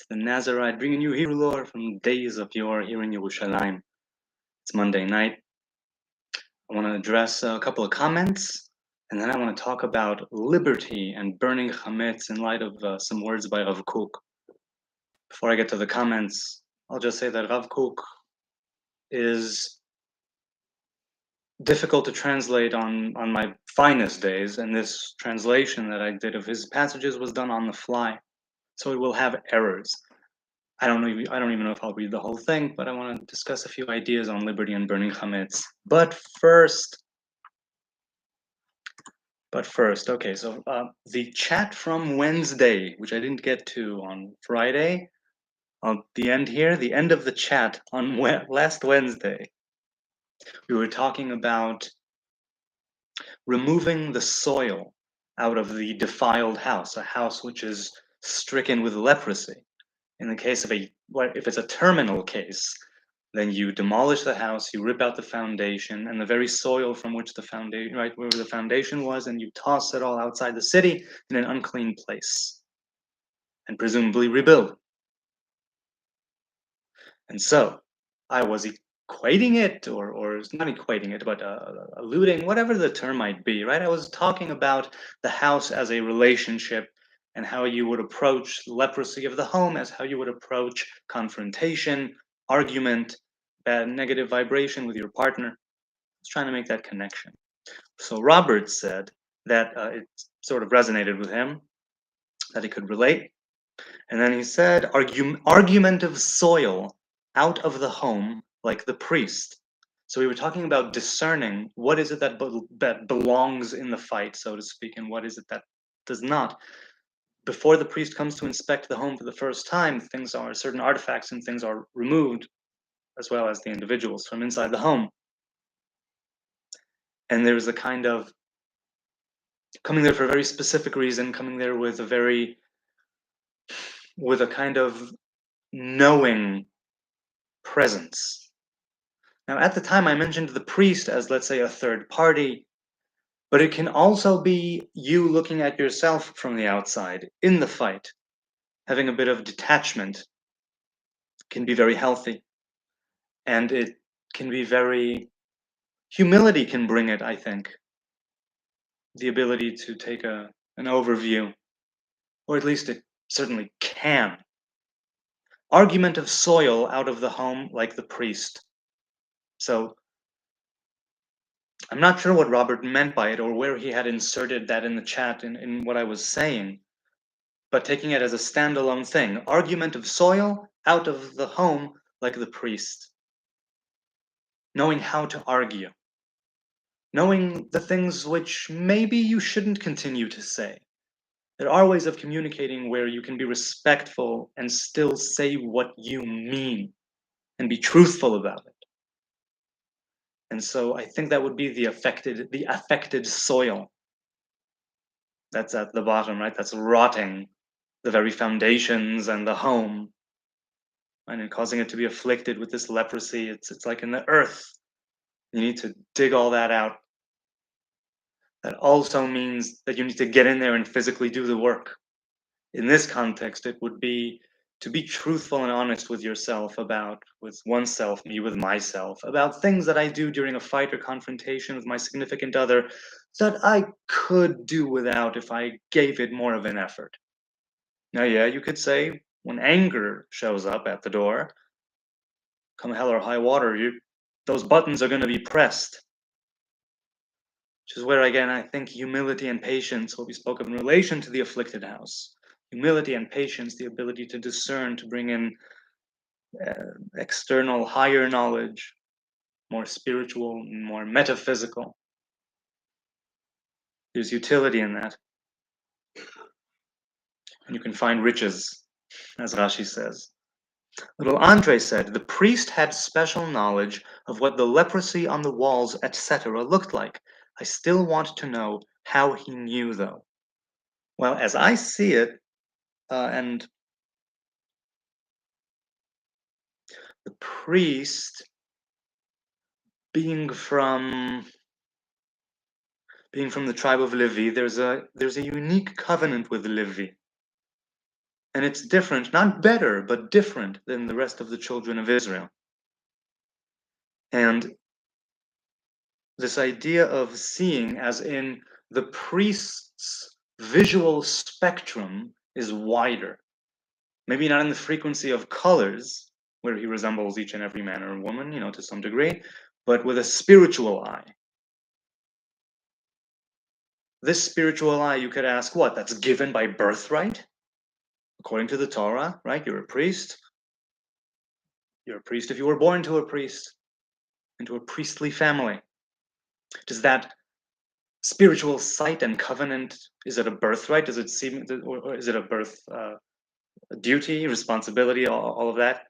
the Nazarite, bringing you Hebrew lore from days of yore here in Yerushalayim. It's Monday night. I want to address a couple of comments, and then I want to talk about liberty and burning chametz in light of some words by Rav Kook. Before I get to the comments, I'll just say that Rav Kook is difficult to translate on my finest days, and this translation that I did of his passages was done on the fly, so it will have errors. I don't even know if I'll read the whole thing, but I want to discuss a few ideas on liberty and burning chametz. But first, okay, so the chat from Wednesday, which I didn't get to on Friday, the end of the chat on last Wednesday, we were talking about removing the soil out of the defiled house, a house which is stricken with leprosy. In the case of if it's a terminal case, then you demolish the house, you rip out the foundation, and the very soil from which the foundation, where the foundation was, and you toss it all outside the city in an unclean place, and presumably rebuild. And so, I was equating it, or not equating it, but alluding, whatever the term might be, right? I was talking about the house as a relationship, and how you would approach leprosy of the home as how you would approach confrontation, argument, bad negative vibration with your partner. I was trying to make that connection. So Robert said that it sort of resonated with him, that he could relate. And then he said, argument of soil out of the home like the priest. So we were talking about discerning what is it that belongs in the fight, so to speak, and what is it that does not. Before the priest comes to inspect the home for the first time, certain artifacts and things are removed, as well as the individuals from inside the home. And there's a kind of coming there for a very specific reason, coming there with a kind of knowing presence. Now, at the time, I mentioned the priest as, let's say, a third party, but it can also be you looking at yourself from the outside in the fight. Having a bit of detachment can be very healthy. And it can be humility can bring it, I think. The ability to take an overview, or at least it certainly can. Argument of soil out of the home like the priest. So, I'm not sure what Robert meant by it or where he had inserted that in the chat in what I was saying, but taking it as a standalone thing. Argument of soil out of the home like the priest. Knowing how to argue. Knowing the things which maybe you shouldn't continue to say. There are ways of communicating where you can be respectful and still say what you mean and be truthful about it. And so I think that would be the affected soil. That's at the bottom, right? That's rotting the very foundations and the home, and causing it to be afflicted with this leprosy. It's like in the earth. You need to dig all that out. That also means that you need to get in there and physically do the work. In this context, it would be to be truthful and honest with yourself with oneself, me with myself, about things that I do during a fight or confrontation with my significant other that I could do without if I gave it more of an effort. Now, yeah, you could say when anger shows up at the door, come hell or high water, those buttons are going to be pressed. Which is where, again, I think humility and patience, what we spoke of in relation to the afflicted house, humility and patience, the ability to discern, to bring in external, higher knowledge, more spiritual, more metaphysical. There's utility in that. And you can find riches, as Rashi says. Little Andre said, the priest had special knowledge of what the leprosy on the walls, etc. looked like. I still want to know how he knew, though. Well, as I see it, and the priest being from the tribe of Levi, there's a unique covenant with Levi. And it's different, not better, but different than the rest of the children of Israel. And this idea of seeing, as in the priest's visual spectrum, is wider. Maybe not in the frequency of colors, where he resembles each and every man or woman, to some degree, but with a spiritual eye. This spiritual eye, you could ask, what? That's given by birthright? According to the Torah, right? You're a priest. You're a priest if you were born to a priest, into a priestly family. Does that spiritual sight and covenant, is it a birthright? Does it seem, or is it a birth duty, responsibility, all of that?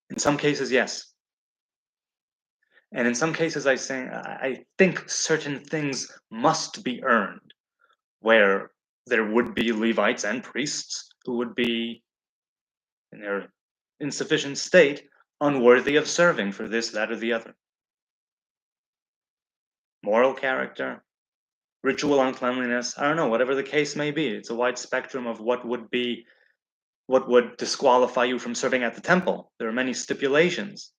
In some cases, yes. And in some cases, I think certain things must be earned, where there would be Levites and priests who would be, in their insufficient state, unworthy of serving for this, that, or the other. Moral character, ritual uncleanliness, I don't know, whatever the case may be. It's a wide spectrum of what would disqualify you from serving at the temple. There are many stipulations.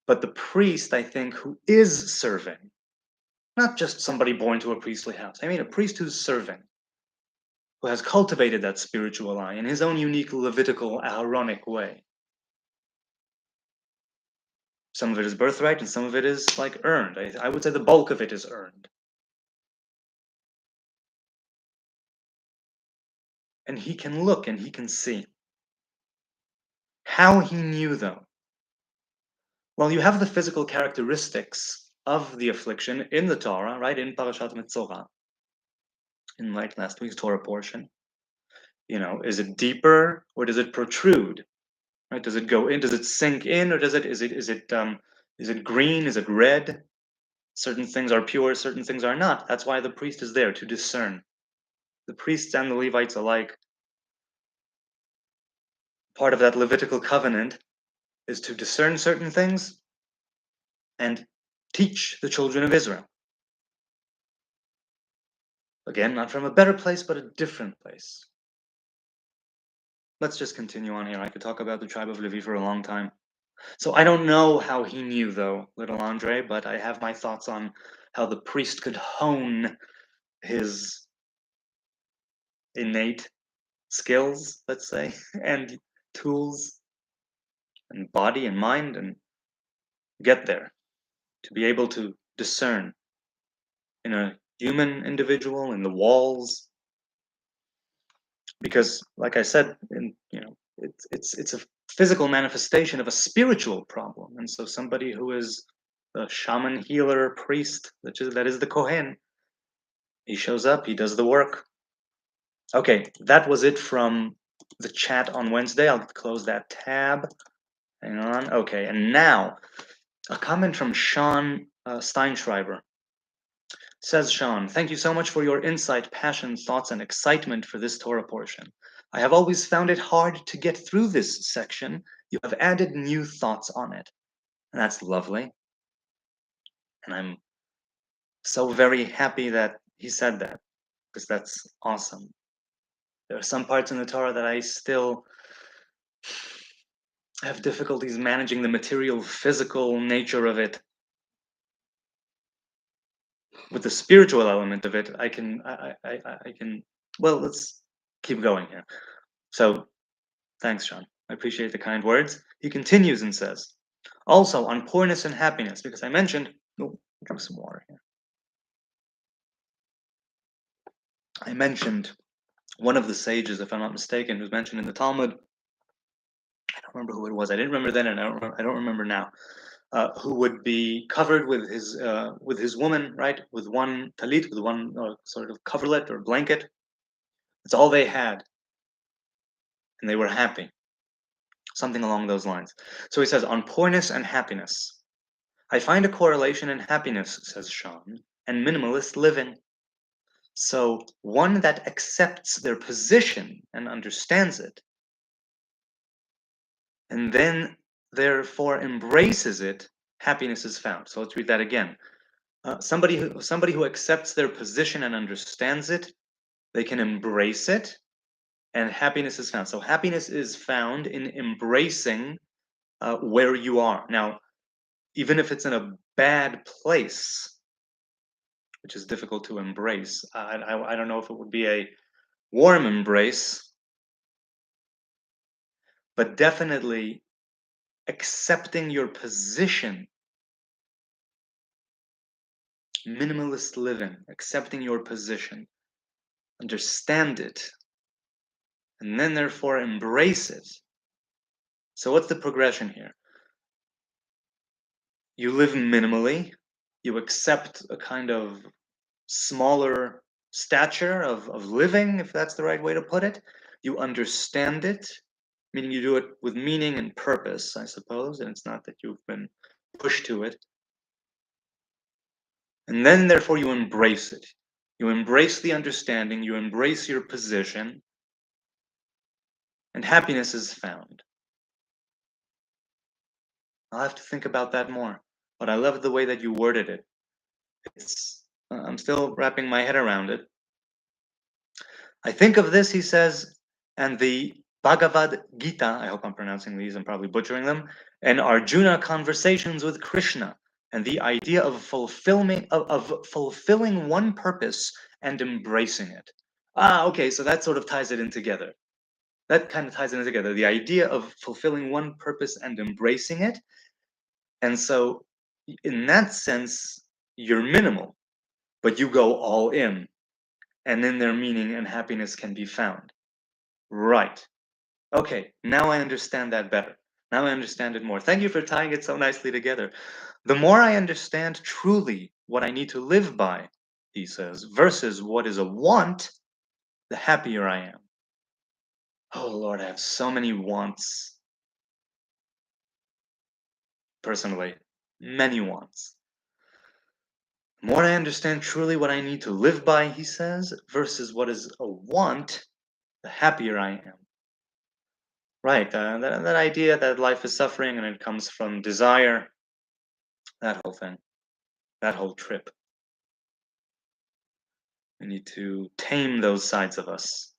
But the priest, I think, who is serving, not just somebody born to a priestly house, I mean a priest who's serving, who has cultivated that spiritual eye in his own unique Levitical, Aaronic way. Some of it is birthright, and some of it is like earned. I would say the bulk of it is earned. And he can look and he can see. How he knew, though? Well, you have the physical characteristics of the affliction in the Torah, right, in Parashat Metzorah, in like last week's Torah portion. Is it deeper or does it protrude? Right? Does it go in? Does it sink in, or is it green? Is it red? Certain things are pure, certain things are not. That's why the priest is there, to discern. The priests and the Levites alike, part of that Levitical covenant is to discern certain things and teach the children of Israel. Again, not from a better place, but a different place. Let's just continue on here. I could talk about the tribe of Levi for a long time. So I don't know how he knew, though, little Andre, but I have my thoughts on how the priest could hone his innate skills, let's say, and tools and body and mind, and get there, to be able to discern in a human individual, in the walls. Because, like I said, it's a physical manifestation of a spiritual problem, and so somebody who is a shaman, healer, priest, that is the Kohen, he shows up, he does the work. Okay, that was it from the chat on Wednesday. I'll close that tab. Hang on. Okay, and now a comment from Sean Steinschreiber. Says Sean, thank you so much for your insight, passion, thoughts, and excitement for this Torah portion. I have always found it hard to get through this section. You have added new thoughts on it. And that's lovely. And I'm so very happy that he said that, because that's awesome. There are some parts in the Torah that I still have difficulties managing the material, physical nature of it. With the spiritual element of it, I can. Well, let's keep going here. So, thanks, Sean. I appreciate the kind words. He continues and says, also on poorness and happiness, because I mentioned. Oh, drink some water here. I mentioned one of the sages, if I'm not mistaken, who's mentioned in the Talmud. I don't remember who it was. I didn't remember then, and I don't remember now. Who would be covered with his woman, right? With one talit, with one sort of coverlet or blanket. That's all they had, and they were happy. Something along those lines. So he says, on poorness and happiness. I find a correlation in happiness, says Sean, and minimalist living. So one that accepts their position and understands it, and then therefore embraces it, happiness is found. So let's read that again. Somebody who accepts their position and understands it, they can embrace it, and happiness is found. So happiness is found in embracing where you are. Now, even if it's in a bad place, which is difficult to embrace, I don't know if it would be a warm embrace, but definitely accepting your position. Minimalist living, accepting your position, understand it, and then therefore embrace it. So what's the progression here? You live minimally, you accept a kind of smaller stature of living, if that's the right way to put it. You understand it, meaning you do it with meaning and purpose, I suppose, and it's not that you've been pushed to it. And then, therefore, you embrace it. You embrace the understanding, you embrace your position, and happiness is found. I'll have to think about that more, but I love the way that you worded it. I'm still wrapping my head around it. I think of this, he says, and the Bhagavad Gita, I hope I'm pronouncing these, I'm probably butchering them, and Arjuna conversations with Krishna, and the idea of fulfilling one purpose and embracing it. Okay, so that sort of ties it in together. That kind of ties it in together. The idea of fulfilling one purpose and embracing it. And so, in that sense, you're minimal, but you go all in. And in their meaning and happiness can be found. Right. Okay, now I understand that better. Now I understand it more. Thank you for tying it so nicely together. The more I understand truly what I need to live by, he says, versus what is a want, the happier I am. Oh Lord, I have so many wants. Personally, many wants. The more I understand truly what I need to live by, he says, versus what is a want, the happier I am. Right, that idea that life is suffering and it comes from desire, that whole thing, that whole trip. We need to tame those sides of us.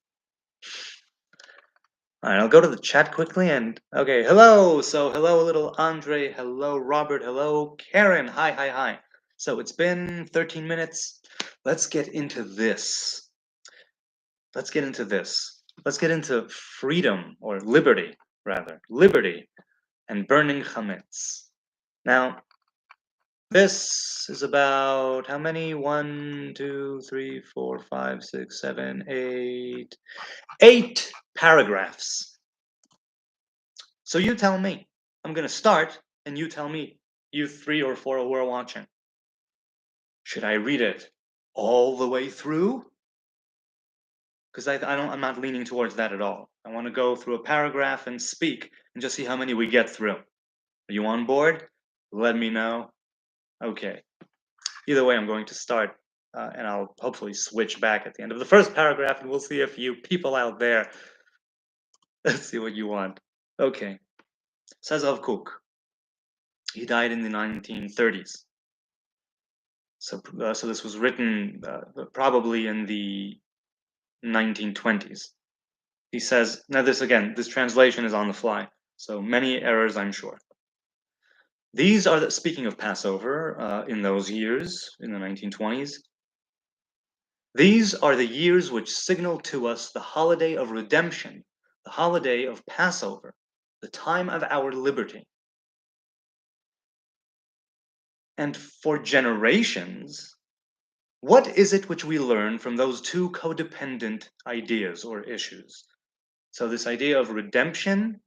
All right, I'll go to the chat quickly and, okay, hello. So hello, little Andre. Hello, Robert. Hello, Karen. Hi, hi, hi. So it's been 13 minutes. Let's get into this. Let's get into this. Let's get into freedom, or liberty, rather. Liberty and burning chametz. Now, this is about how many? 1, 2, 3, 4, 5, 6, 7, 8. 8 paragraphs. So you tell me. I'm going to start, and you tell me, you 3 or 4 who are watching. Should I read it all the way through? Because I'm not leaning towards that at all. I want to go through a paragraph and speak and just see how many we get through. Are you on board? Let me know. Okay. Either way, I'm going to start, and I'll hopefully switch back at the end of the first paragraph, and we'll see if you people out there, let's see what you want. Okay. Says Rav Kook. He died in the 1930s. So this was written probably in the 1920s. He says, now this translation is on the fly, so many errors, I'm sure. These are speaking of Passover in those years, in the 1920s, these are the years which signal to us the holiday of redemption, the holiday of Passover, the time of our liberty. And for generations, what is it which we learn from those two codependent ideas or issues? So this idea of redemption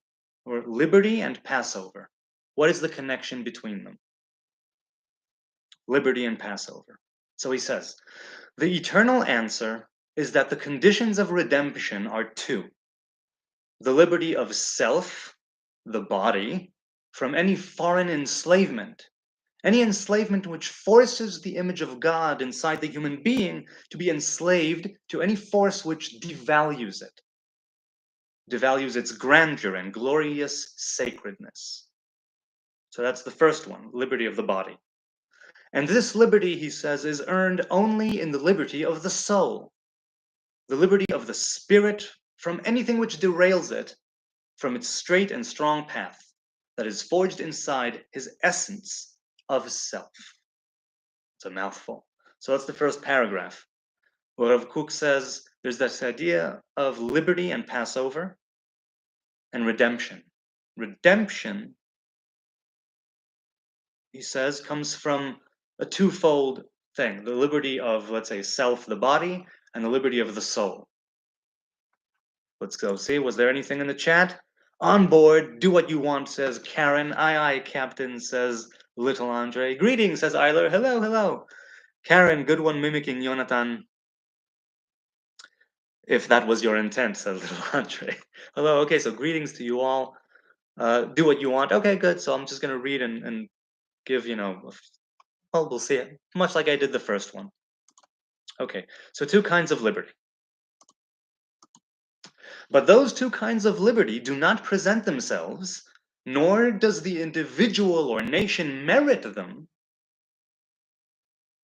or liberty and Passover. What is the connection between them? Liberty and Passover. So he says, the eternal answer is that the conditions of redemption are two. The liberty of self, the body, from any foreign enslavement. Any enslavement which forces the image of God inside the human being to be enslaved to any force which devalues it, devalues its grandeur and glorious sacredness. So that's the first one, liberty of the body. And this liberty, he says, is earned only in the liberty of the soul. the liberty of the spirit from anything which derails it from its straight and strong path that is forged inside his essence of self. It's a mouthful. So that's the first paragraph. Where Rav Kook says there's this idea of liberty and Passover and redemption. Redemption, he says, comes from a twofold thing: the liberty of, let's say, self, the body, and the liberty of the soul. Let's go see. Was there anything in the chat? On board, do what you want, says Karen. Aye, aye, Captain, says Little Andre. Greetings, says Eiler. Hello, hello. Karen, good one mimicking Jonathan. If that was your intent, says Little Andre. Hello, okay, so greetings to you all. Do what you want. Okay, good. So I'm just going to read and give, well, we'll see it. Much like I did the first one. Okay, so two kinds of liberty. But those two kinds of liberty do not present themselves, nor does the individual or nation merit them,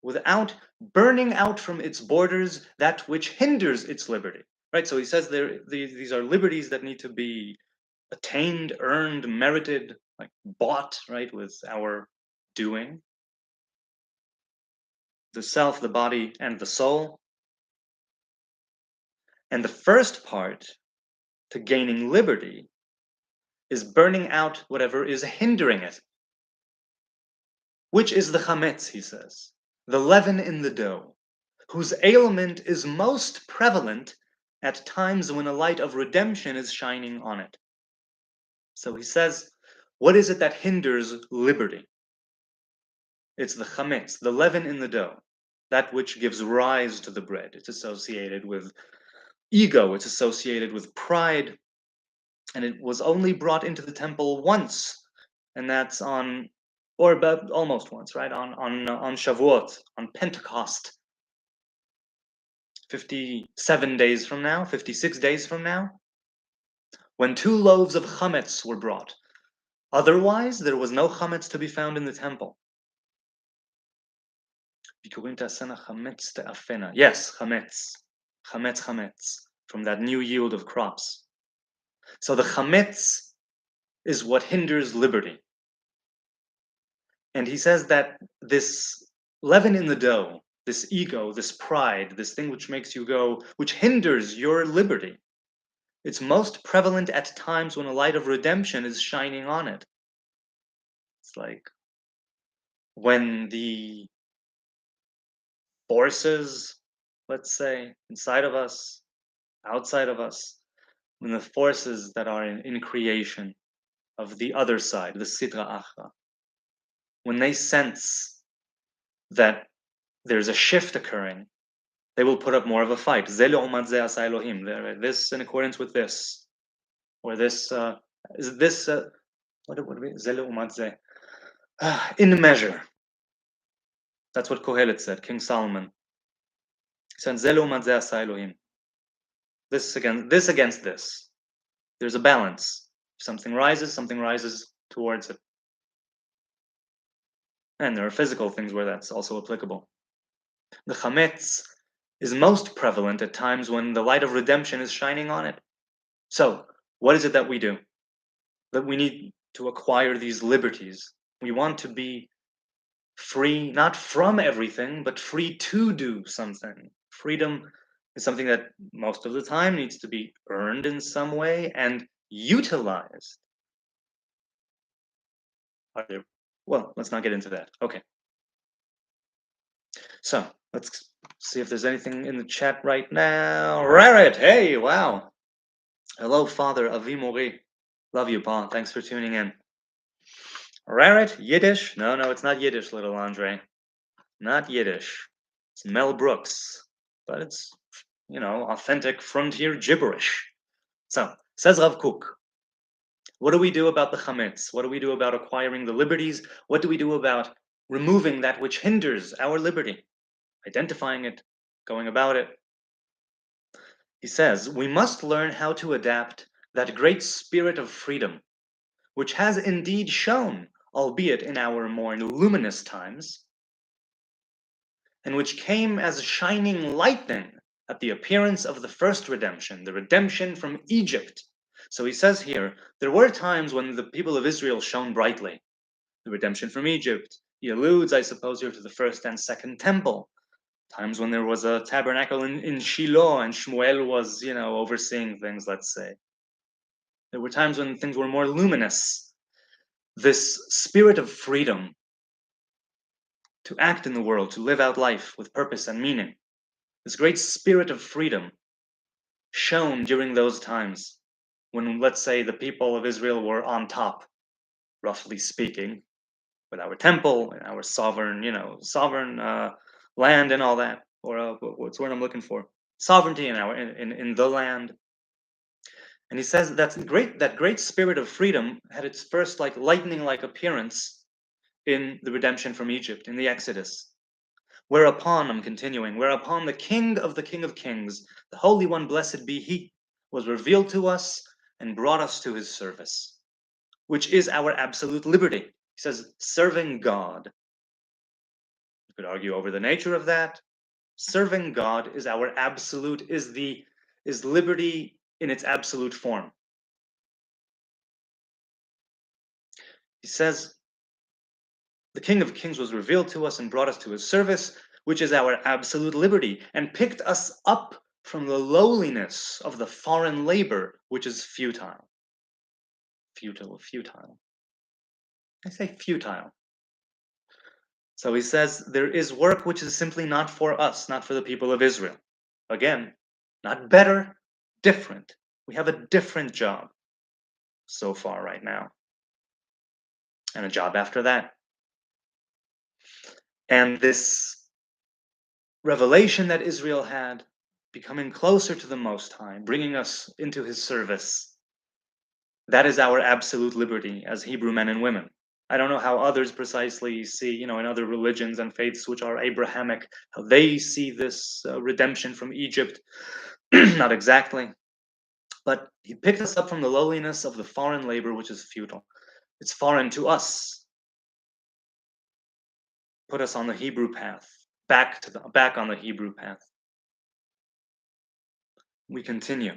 without burning out from its borders that which hinders its liberty. Right? So he says these are liberties that need to be attained, earned, merited, like bought, right, with our doing. The self, the body, and the soul. And the first part to gaining liberty is burning out whatever is hindering it, which is the chametz, he says, the leaven in the dough, whose ailment is most prevalent at times when a light of redemption is shining on it. So he says, what is it that hinders liberty? It's the chametz, the leaven in the dough, that which gives rise to the bread. It's associated with ego, it's associated with pride, and it was only brought into the temple once, and that's on, or about almost once, right? On Shavuot, on Pentecost, 57 days from now, 56 days from now, when 2 loaves of chametz were brought. Otherwise, there was no chametz to be found in the temple. Yes, chametz, from that new yield of crops. So the chametz is what hinders liberty. And he says that this leaven in the dough, this ego, this pride, this thing which makes you go, which hinders your liberty, it's most prevalent at times when a light of redemption is shining on it. It's like when the forces, let's say, inside of us, outside of us, when the forces that are in creation of the other side, the Sitra Achra, when they sense that there's a shift occurring, they will put up more of a fight. This in accordance with this, or this is this what would it be? In measure. That's what Kohelet said, King Solomon. He said, this against this. There's a balance. If something rises towards it. And there are physical things where that's also applicable. The chametz is most prevalent at times when the light of redemption is shining on it. So, what is it that we do? That we need to acquire these liberties. We want to be free, not from everything, but free to do something. Freedom is something that most of the time needs to be earned in some way and utilized. Well, let's not get into that. Okay. So, let's see if there's anything in the chat right now. Rarit, hey, wow. Hello, Father Avi Mori. Love you, Paul. Thanks for tuning in. Rarit, Yiddish? No, it's not Yiddish, little Andre. Not Yiddish. It's Mel Brooks. But it's, authentic frontier gibberish. So, says Rav Kook, what do we do about the chametz? What do we do about acquiring the liberties? What do we do about removing that which hinders our liberty? Identifying it, going about it. He says, we must learn how to adapt that great spirit of freedom, which has indeed shown, albeit in our more luminous times, and which came as shining lightning at the appearance of the first redemption, the redemption from Egypt. So he says here, there were times when the people of Israel shone brightly. The redemption from Egypt. He alludes, I suppose, here to the first and second temple. Times when there was a tabernacle in Shiloh and Shmuel was, overseeing things, let's say. There were times when things were more luminous. This spirit of freedom to act in the world, to live out life with purpose and meaning. This great spirit of freedom shone during those times when, let's say, the people of Israel were on top, roughly speaking, with our temple and our sovereign land and all that. Or what's the word I'm looking for? Sovereignty in the land. And he says that great spirit of freedom had its first like lightning-like appearance in the redemption from Egypt, in the Exodus. Whereupon, I'm continuing, whereupon the King of Kings, the Holy One, blessed be He, was revealed to us and brought us to His service, which is our absolute liberty. He says, serving God. You could argue over the nature of that. Serving God is our absolute, is liberty in its absolute form. He says, the King of Kings was revealed to us and brought us to His service, which is our absolute liberty, and picked us up from the lowliness of the foreign labor, which is futile. Futile. I say futile. So he says there is work which is simply not for us, not for the people of Israel. Again, not better, different. We have a different job so far right now, and a job after that. And this revelation that Israel had, becoming closer to the Most High, bringing us into His service, that is our absolute liberty as Hebrew men and women. I don't know how others precisely see, in other religions and faiths which are Abrahamic, how they see this redemption from Egypt. Not exactly. But He picked us up from the lowliness of the foreign labor, which is futile. It's foreign to us. Put us on the Hebrew path, back on the Hebrew path. We continue.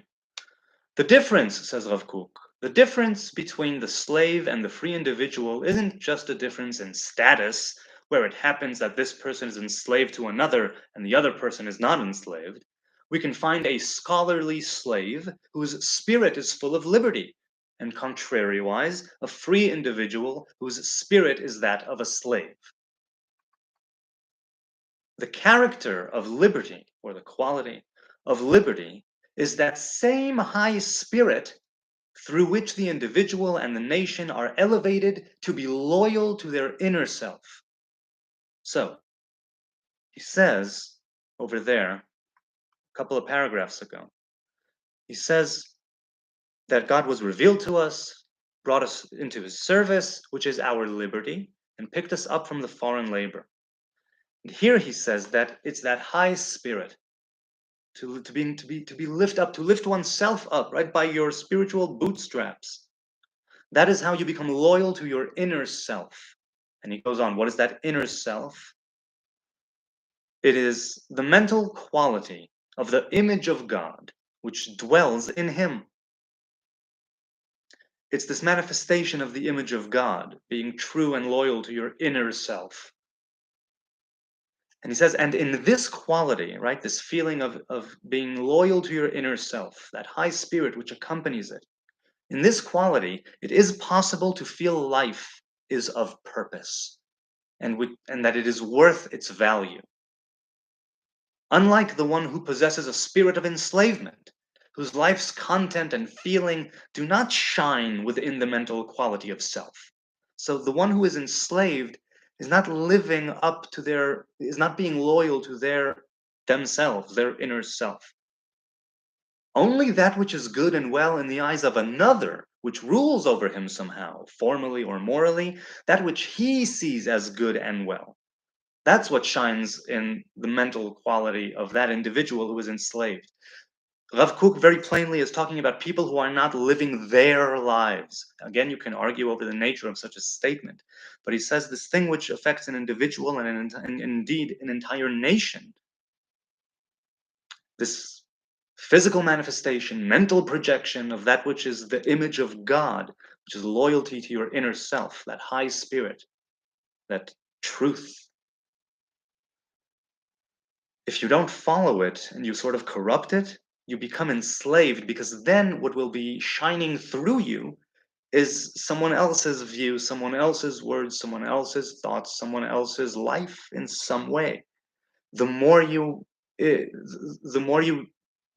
The difference, says Rav Kook, the difference between the slave and the free individual isn't just a difference in status, where it happens that this person is enslaved to another and the other person is not enslaved. We can find a scholarly slave whose spirit is full of liberty, and contrariwise, a free individual whose spirit is that of a slave. The character of liberty, or the quality of liberty, is that same high spirit through which the individual and the nation are elevated to be loyal to their inner self. So, he says over there, a couple of paragraphs ago, he says that God was revealed to us, brought us into His service, which is our liberty, and picked us up from the foreign labor. And here he says that it's that high spirit to be lift up, to lift oneself up, right, by your spiritual bootstraps. That is how you become loyal to your inner self. And he goes on, what is that inner self? It is the mental quality of the image of God, which dwells in Him. It's this manifestation of the image of God, being true and loyal to your inner self. And he says, and in this quality, right, this feeling of being loyal to your inner self, that high spirit which accompanies it, in this quality, it is possible to feel life is of purpose, and that it is worth its value. Unlike the one who possesses a spirit of enslavement, whose life's content and feeling do not shine within the mental quality of self. So the one who is enslaved is not living up to is not being loyal to themselves, their inner self. Only that which is good and well in the eyes of another, which rules over him somehow, formally or morally, that which he sees as good and well, that's what shines in the mental quality of that individual who is enslaved. Rav Kook very plainly is talking about people who are not living their lives. Again, you can argue over the nature of such a statement, but he says this thing which affects an individual and indeed an entire nation this physical manifestation, mental projection of that which is the image of God, which is loyalty to your inner self, that high spirit, that truth. If you don't follow it and you sort of corrupt it, you become enslaved, because then what will be shining through you is someone else's view, someone else's words, someone else's thoughts, someone else's life in some way. The more you, the more you,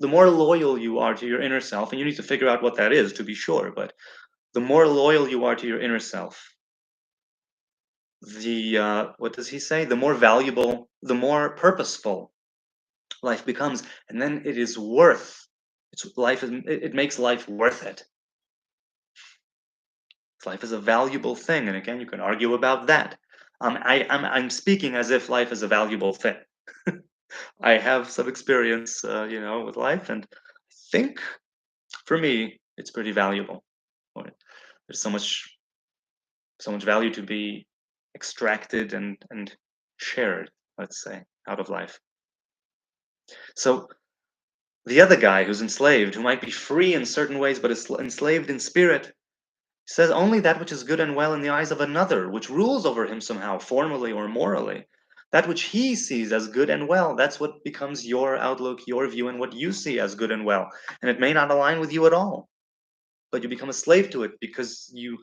the more loyal you are to your inner self, and you need to figure out what that is to be sure, but the more loyal you are to your inner self, what does he say? The more valuable, the more purposeful life becomes, and then it is worth. It makes life worth it. Life is a valuable thing, and again, you can argue about that. I'm speaking as if life is a valuable thing. I have some experience, with life, and I think for me, it's pretty valuable. There's so much value to be extracted and shared, let's say, out of life. So the other guy who's enslaved, who might be free in certain ways, but is enslaved in spirit, says only that which is good and well in the eyes of another, which rules over him somehow, formally or morally. That which he sees as good and well, that's what becomes your outlook, your view, and what you see as good and well. And it may not align with you at all, but you become a slave to it because you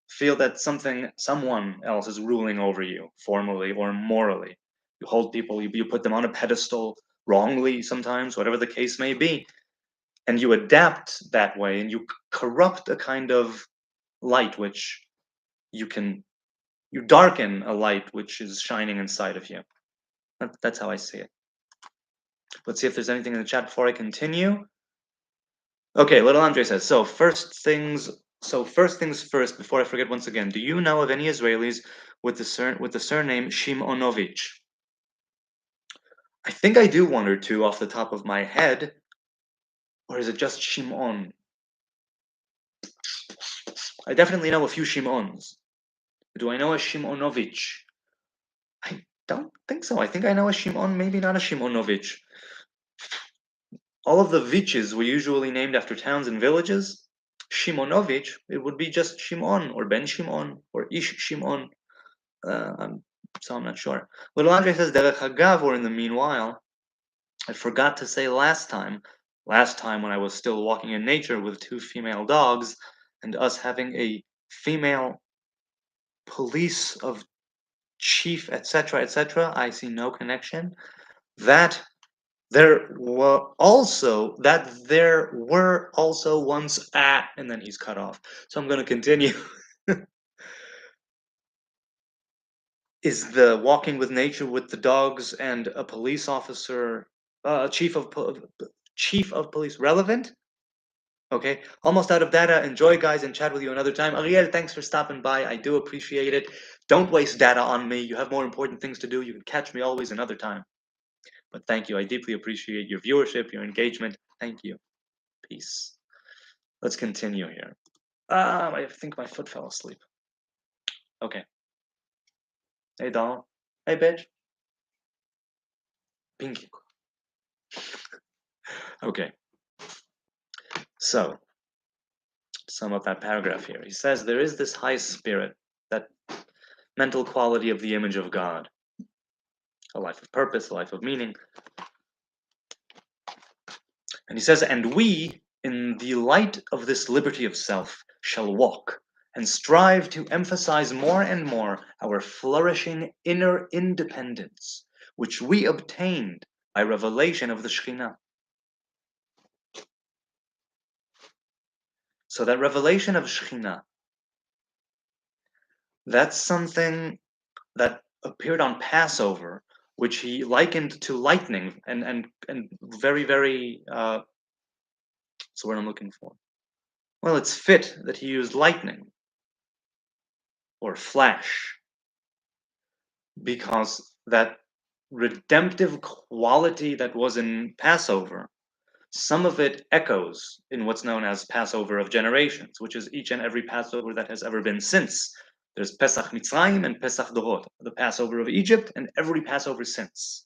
feel that someone else is ruling over you, formally or morally. You hold people, you put them on a pedestal, wrongly sometimes, whatever the case may be, and you adapt that way, and you corrupt a kind of light which you darken a light which is shining inside of you. That's how I see it. Let's see if there's anything in the chat before I continue. Okay, little Andre says, first things first, before I forget once again, do you know of any Israelis with the surname Shimonovich? I think I do one or two off the top of my head, or is it just Shimon? I definitely know a few Shimons. Do I know a Shimonovich? I don't think so. I think I know a Shimon, maybe not a Shimonovich. All of the Viches were usually named after towns and villages. Shimonovich, it would be just Shimon, or Ben Shimon, or Ish Shimon. So I'm not sure. Little Andre says, Derech Hagav, or in the meanwhile, I forgot to say last time when I was still walking in nature with two female dogs, and us having a female police of chief, etc., etc., I see no connection. That there were also once and then he's cut off. So I'm going to continue. Is the walking with nature with the dogs and a police officer, chief of police, relevant? Okay, almost out of data. Enjoy, guys, and chat with you another time. Ariel, thanks for stopping by. I do appreciate it. Don't waste data on me. You have more important things to do. You can catch me always another time. But thank you. I deeply appreciate your viewership, your engagement. Thank you. Peace. Let's continue here. I think my foot fell asleep. Okay. Hey, doll. Hey, bitch. Pinky. Okay. So, sum up that paragraph here. He says there is this high spirit, that mental quality of the image of God, a life of purpose, a life of meaning. And he says, and we, in the light of this liberty of self, shall walk and strive to emphasize more and more our flourishing inner independence, which we obtained by revelation of the Shekhinah. So that revelation of Shekhinah, that's something that appeared on Passover, which he likened to lightning, and very, very, that's the word I'm looking for. Well, it's fit that he used lightning or flash, because that redemptive quality that was in Passover, some of it echoes in what's known as Passover of generations, which is each and every Passover that has ever been since. There's Pesach Mitzrayim and Pesach Dorot, the Passover of Egypt, and every Passover since.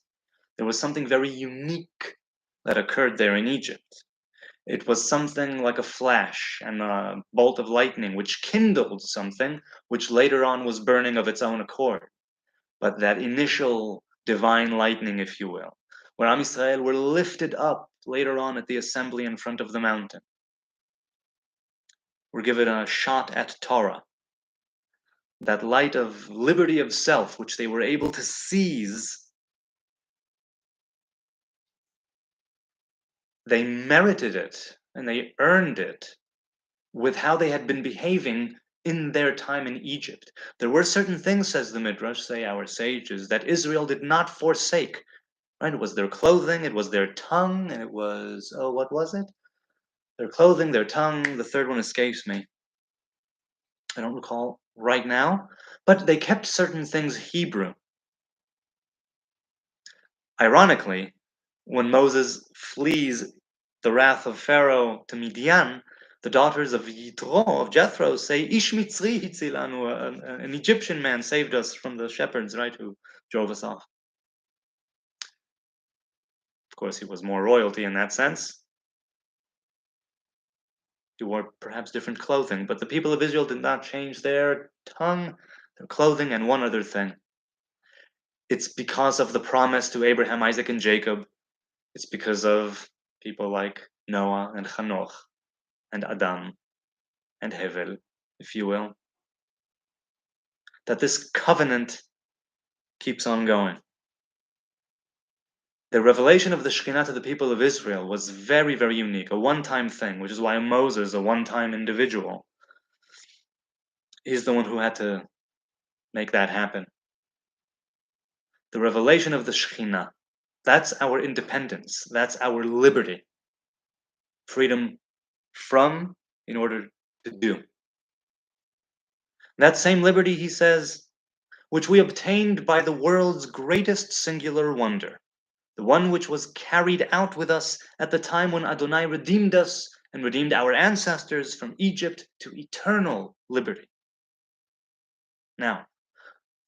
There was something very unique that occurred there in Egypt. It was something like a flash and a bolt of lightning which kindled something which later on was burning of its own accord. But that initial divine lightning, if you will, where Am Yisrael were lifted up later on at the assembly in front of the mountain, were given a shot at Torah, that light of liberty of self, which they were able to seize, they merited it and they earned it with how they had been behaving in their time in Egypt. There were certain things, says the Midrash, say our sages, that Israel did not forsake. Right? It was their clothing, it was their tongue, and it was, oh, what was it? Their clothing, their tongue, the third one escapes me. I don't recall right now, but they kept certain things Hebrew. Ironically, when Moses flees the wrath of Pharaoh to Midian, the daughters of Yitro, of Jethro, say, Ish Mitzri hitzilanu, an Egyptian man saved us from the shepherds, right, who drove us off. Of course, he was more royalty in that sense. He wore perhaps different clothing, but the people of Israel did not change their tongue, their clothing, and one other thing. It's because of the promise to Abraham, Isaac, and Jacob. It's because of people like Noah and Hanoch and Adam and Hevel, if you will, that this covenant keeps on going. The revelation of the Shekhinah to the people of Israel was very, very unique, a one-time thing, which is why Moses, a one-time individual, he's the one who had to make that happen. The revelation of the Shekhinah, that's our independence, that's our liberty. Freedom from in order to do. That same liberty, he says, which we obtained by the world's greatest singular wonder, the one which was carried out with us at the time when Adonai redeemed us and redeemed our ancestors from Egypt to eternal liberty. Now,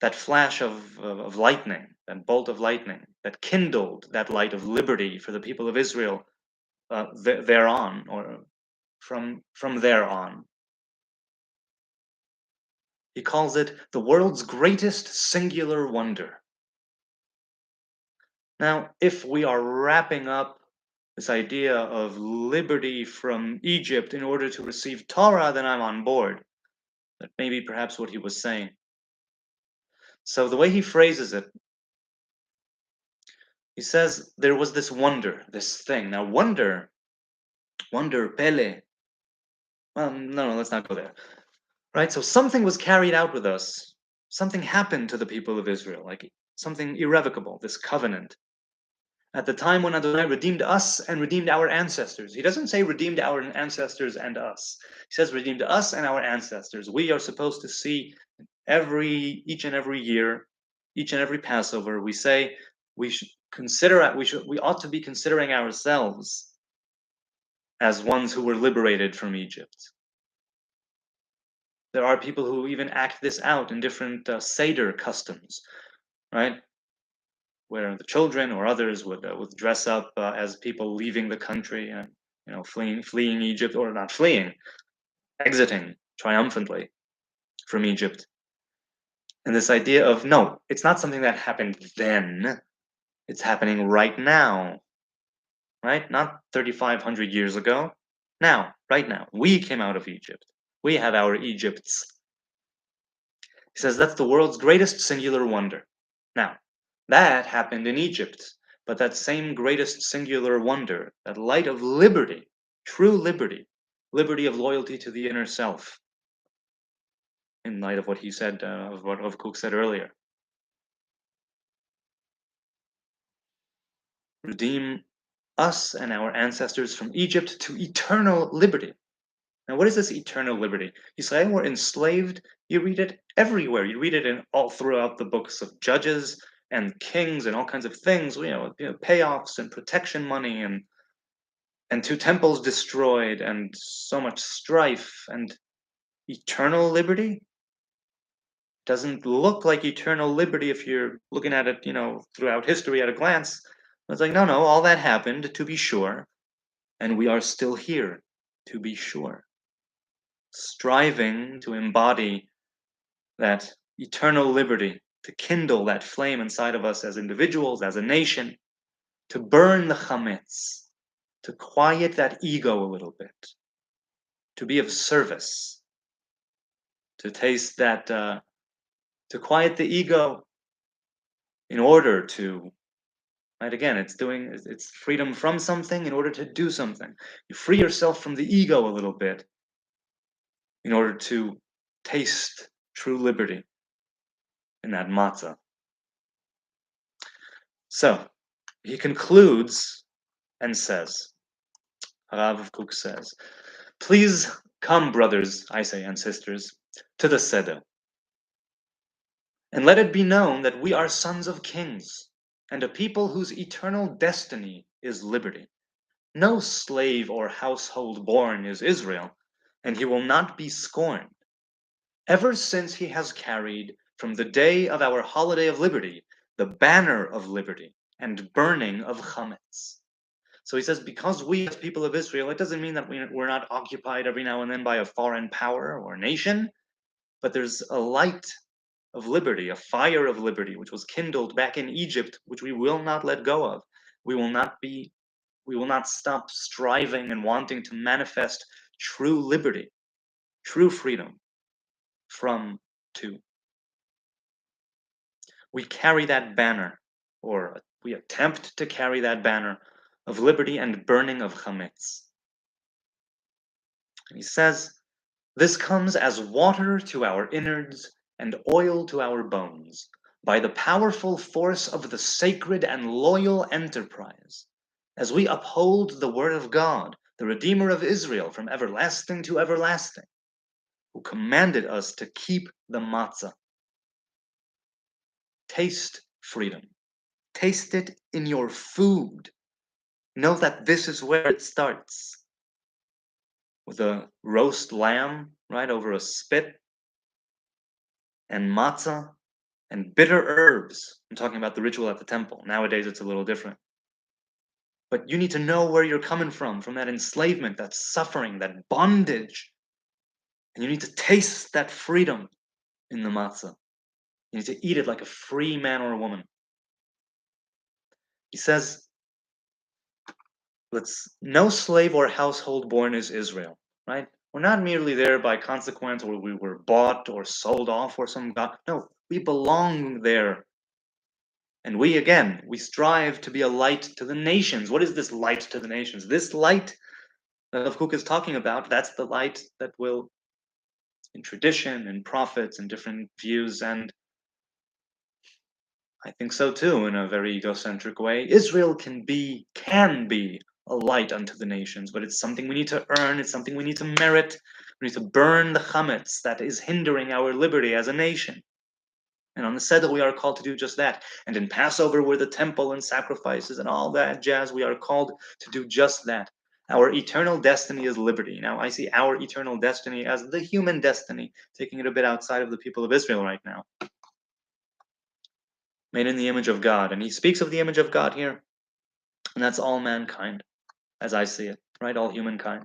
that flash of lightning, that bolt of lightning, that kindled that light of liberty for the people of Israel thereon, or from there on. He calls it the world's greatest singular wonder. Now, if we are wrapping up this idea of liberty from Egypt in order to receive Torah, then I'm on board. That may be perhaps what he was saying. So the way he phrases it, he says there was this wonder, this thing. Now, wonder, pele. Well, no, let's not go there. Right? So something was carried out with us. Something happened to the people of Israel, like something irrevocable, this covenant. At the time when Adonai redeemed us and redeemed our ancestors. He doesn't say redeemed our ancestors and us. He says redeemed us and our ancestors. We are supposed to see each and every year, each and every Passover, we say we ought to be considering ourselves as ones who were liberated from Egypt. There are people who even act this out in different Seder customs, right? Where the children or others would dress up as people leaving the country and fleeing Egypt, or not fleeing, exiting triumphantly from Egypt. And this idea of no, it's not something that happened then; it's happening right now, right? Not 3,500 years ago. Now, right now, we came out of Egypt. We have our Egypts. He says that's the world's greatest singular wonder. Now, that happened in Egypt, but that same greatest singular wonder, that light of liberty, true liberty, liberty of loyalty to the inner self, in light of what he said, of what Rav Kook said earlier. Redeem us and our ancestors from Egypt to eternal liberty. Now, what is this eternal liberty? Israel were enslaved. You read it everywhere. You read it in all throughout the books of Judges and Kings and all kinds of things. Payoffs and protection money and two temples destroyed and so much strife and eternal liberty. Doesn't look like eternal liberty if you're looking at it, throughout history at a glance. It's like, no, all that happened, to be sure, and we are still here, to be sure, striving to embody that eternal liberty, to kindle that flame inside of us as individuals, as a nation, to burn the chametz, to quiet that ego a little bit, to be of service, to taste that, to quiet the ego in order to, right, again, it's freedom from something in order to do something. You free yourself from the ego a little bit in order to taste true liberty in that matzah. So, he concludes and says, Rav Kook says, please come, brothers, I say, and sisters, to the Seder, and let it be known that we are sons of kings, and a people whose eternal destiny is liberty. No slave or household born is Israel, and he will not be scorned. Ever since he has carried, from the day of our holiday of liberty, the banner of liberty and burning of chametz. So he says, because we as people of Israel, it doesn't mean that we're not occupied every now and then by a foreign power or nation, but there's a light of liberty, a fire of liberty, which was kindled back in Egypt, which we will not let go of. We will not stop striving and wanting to manifest true liberty, true freedom from to. We carry that banner, or we attempt to carry that banner of liberty and burning of chametz. And he says, this comes as water to our innards and oil to our bones, by the powerful force of the sacred and loyal enterprise, as we uphold the word of God, the Redeemer of Israel from everlasting to everlasting, who commanded us to keep the matzah. Taste freedom. Taste it in your food. Know that this is where it starts. With a roast lamb, right, over a spit, and matzah, and bitter herbs. I'm talking about the ritual at the temple. Nowadays, it's a little different. But you need to know where you're coming from that enslavement, that suffering, that bondage. And you need to taste that freedom in the matzah. You need to eat it like a free man or a woman. He says, no slave or household born is Israel, right? We're not merely there by consequence, or we were bought or sold off for some God. No, we belong there. And we strive to be a light to the nations. What is this light to the nations? This light that Rav Kook is talking about, that's the light that will, in tradition and prophets and different views, and I think so too, in a very egocentric way, Israel can be a light unto the nations, but it's something we need to earn, it's something we need to merit. We need to burn the chametz that is hindering our liberty as a nation. And on the Seder, we are called to do just that. And in Passover, where the temple and sacrifices and all that jazz, we are called to do just that. Our eternal destiny is liberty. Now, I see our eternal destiny as the human destiny, taking it a bit outside of the people of Israel right now. Made in the image of God. And he speaks of the image of God here. And that's all mankind, as I see it, right? All humankind.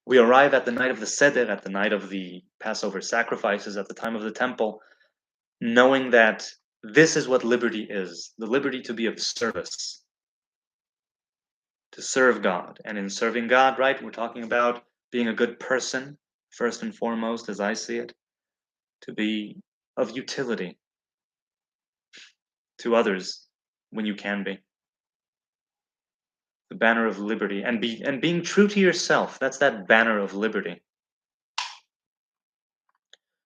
We arrive at the night of the Seder, at the night of the Passover sacrifices, at the time of the temple, knowing that this is what liberty is, the liberty to be of service, to serve God. And in serving God, right, we're talking about being a good person, first and foremost, as I see it, to be of utility to others when you can be. The banner of liberty, and being true to yourself, that's that banner of liberty.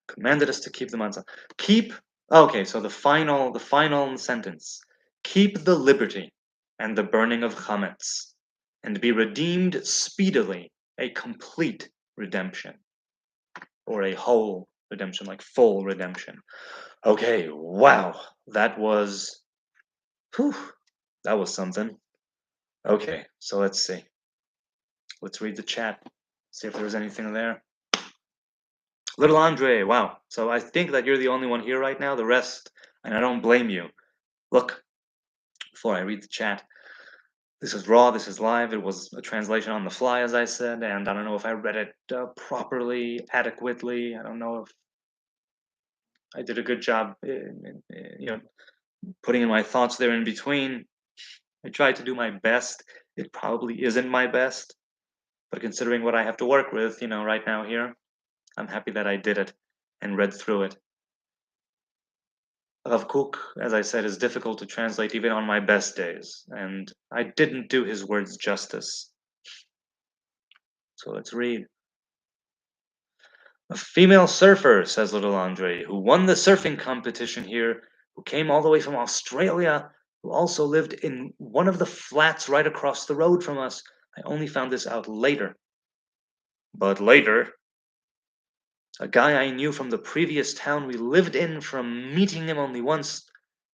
Commanded us to keep the matzah. Okay, so the final sentence. Keep the liberty and the burning of chametz, and be redeemed speedily, a complete redemption, or a whole redemption, like full redemption. Okay, wow, that was something. Okay, so let's see. Let's read the chat, see if there's anything there. Little Andre, wow. So I think that you're the only one here right now. The rest, and I don't blame you. Look, before I read the chat, This is raw, this is live. It was a translation on the fly, as I said, and I don't know if I read it properly, adequately. I don't know if I did a good job, putting in my thoughts there in between. I tried to do my best. It probably isn't my best, but considering what I have to work with, right now here, I'm happy that I did it and read through it. Rav Kook, as I said, is difficult to translate even on my best days, and I didn't do his words justice. So let's read. A female surfer, says little Andre, who won the surfing competition here, who came all the way from Australia, who also lived in one of the flats right across the road from us. I only found this out later. But later, a guy I knew from the previous town we lived in, from meeting him only once,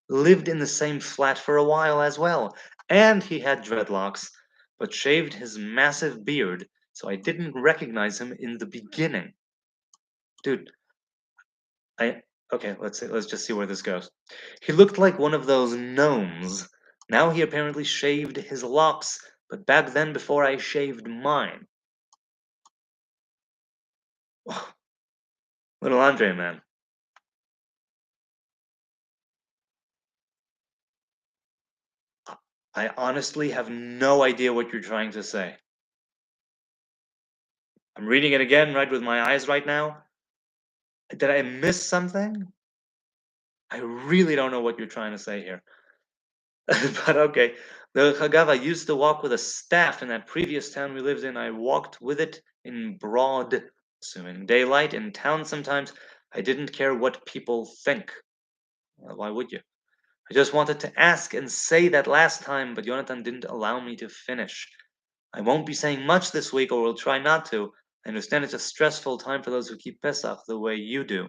lived in the same flat for a while as well. And he had dreadlocks, but shaved his massive beard, so I didn't recognize him in the beginning. Dude, okay, let's just see where this goes. He looked like one of those gnomes. Now he apparently shaved his locks, but back then before I shaved mine. Little Andre, man. I honestly have no idea what you're trying to say. I'm reading it again right with my eyes right now. Did I miss something? I really don't know what you're trying to say here. But okay. The Hagav, I used to walk with a staff in that previous town we lived in. I walked with it in broad, assuming daylight, in town sometimes. I didn't care what people think. Well, why would you? I just wanted to ask and say that last time, but Jonathan didn't allow me to finish. I won't be saying much this week, or will try not to. I understand it's a stressful time for those who keep Pesach the way you do.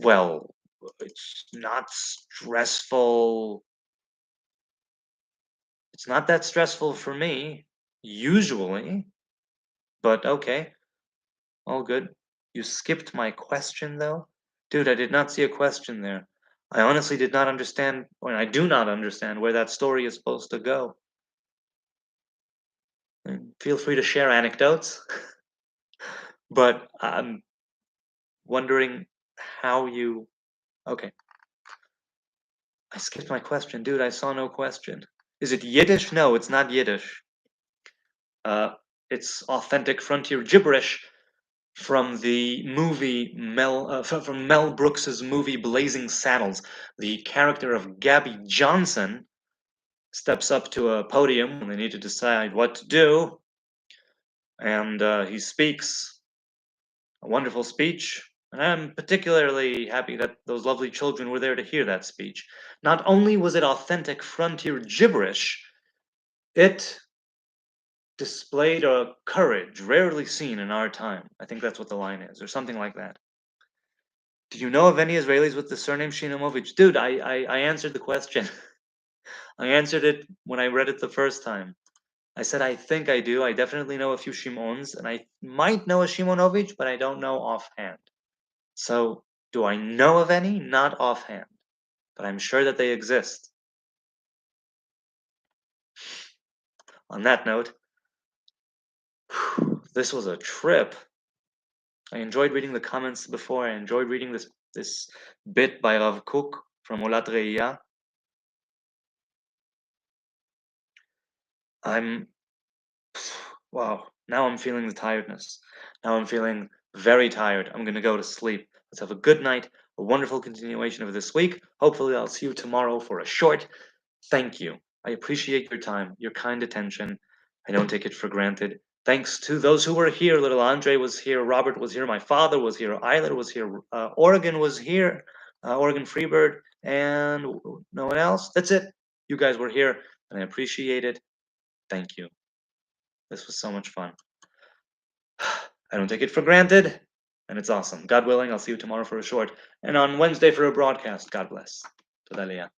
Well, it's not stressful. It's not that stressful for me, usually, but okay, all good. You skipped my question, though? Dude, I did not see a question there. I honestly did not understand, or I do not understand where that story is supposed to go. And feel free to share anecdotes, but I'm wondering how you. Okay, I skipped my question. Dude, I saw no question. Is it Yiddish? No, it's not Yiddish. Uh, it's authentic frontier gibberish from the movie from Mel Brooks's movie Blazing Saddles. The character of Gabby Johnson steps up to a podium when they need to decide what to do, and he speaks a wonderful speech. And I'm particularly happy that those lovely children were there to hear that speech. Not only was it authentic frontier gibberish, it displayed a courage rarely seen in our time. I think that's what the line is, or something like that. Do you know of any Israelis with the surname Shinomovich? Dude, I answered the question. I answered it when I read it the first time. I said I think I do. I definitely know a few Shimons, and I might know a Shimonovich, but I don't know offhand. So, do I know of any? Not offhand, but I'm sure that they exist. On that note, this was a trip. I enjoyed reading the comments before. I enjoyed reading this bit by Rav Kook from Olat Reiyah. I'm wow. Now I'm feeling the tiredness. Now I'm feeling very tired. I'm gonna go to sleep. Let's have a good night, a wonderful continuation of this week. Hopefully, I'll see you tomorrow for a short. Thank you. I appreciate your time, your kind attention. I don't take it for granted. Thanks to those who were here. Little Andre was here. Robert was here. My father was here. Eiler was here. Oregon was here. Oregon Freebird. And no one else. That's it. You guys were here, and I appreciate it. Thank you. This was so much fun. I don't take it for granted, and it's awesome. God willing, I'll see you tomorrow for a short, and on Wednesday for a broadcast. God bless. Toda